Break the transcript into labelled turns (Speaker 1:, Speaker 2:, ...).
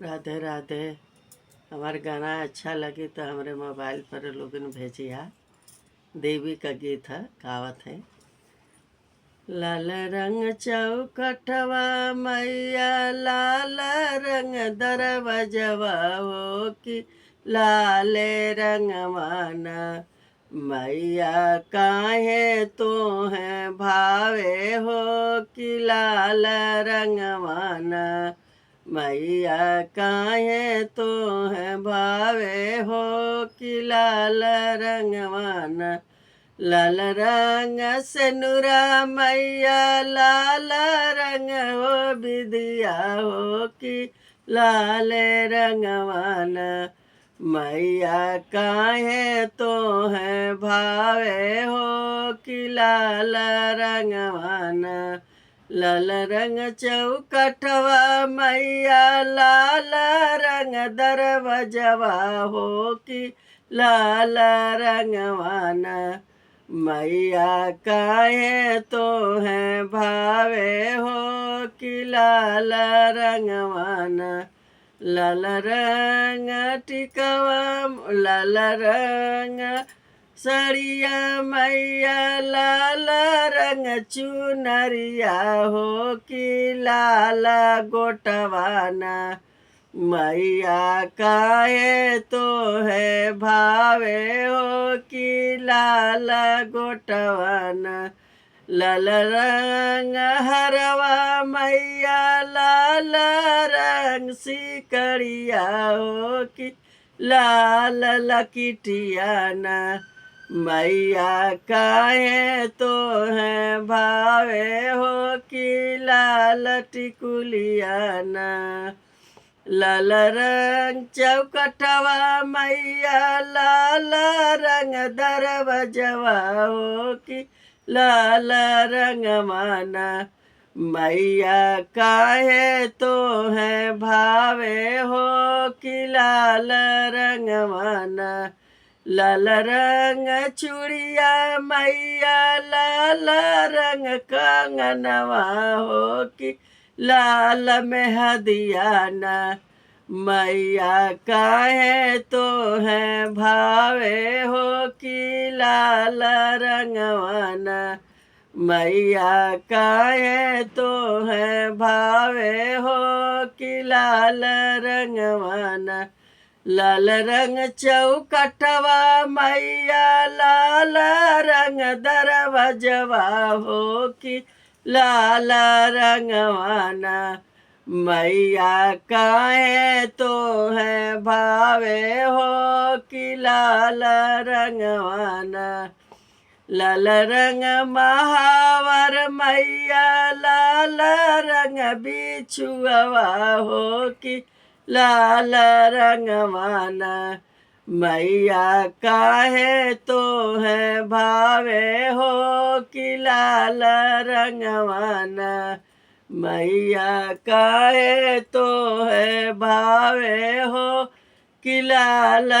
Speaker 1: राधे राधे। हमारे गाना अच्छा लगे तो हमारे मोबाइल पर लोगन भेजिया। देवी का गीत है, गावत है। लाल रंग चौकठवा मैया, लाल रंग दरवाजवा हो कि लाल रंग माना मैया काहे तो है भावे हो कि लाल रंग माना मैया काहे तो है भावे हो कि लाल रंग माना लाल रंग से नुरा मैया लाल रंग हो विदिया हो कि लाल रंग माना मैया काहे तो है भावे हो कि लाल रंग माना लाल रंग चौकठवा मैया लाल रंग दरवाजवा हो कि लाल रंग माना मैया काहे तो है भावे हो कि लाल रंग माना लाल रंग टिकवा लाल रंग सड़िया मैया लाल रंग चुनरिया हो कि लाल गोटवाना मैया काहे तो है भावे हो कि लाल गोटवाना लाल रंग हरवा मैया लाल रंग सिकड़िया हो कि लाल लकिटियाना मैया काहे तो है भावे हो कि लाल टिकुलियाना लाल रंग चौकठवा मैया लाल रंग दरवाजवा हो कि लाल रंग माना मैया काहे तो है भावे हो कि लाल रंग माना लाल रंग चूड़िया मैया लाल रंग कंगनवा हो कि लाल मेहदियाना मैया काहे तो है भावे हो कि लाल रंगवाना मैया काहे तो है भावे हो कि लाल रंगवाना लाल रंग चौकठवा मैया लाल रंग दरवाजवा हो कि लाल रंगवाना मैया काहे तो है भावे हो कि लाल रंगवाना लाल रंग महावर मैया लाल रंग बिछुआ हो कि लाल रंगवाना मैया काहे तो है भावे हो कि लाल रंगवाना मैया काहे तो है भावे हो कि लाल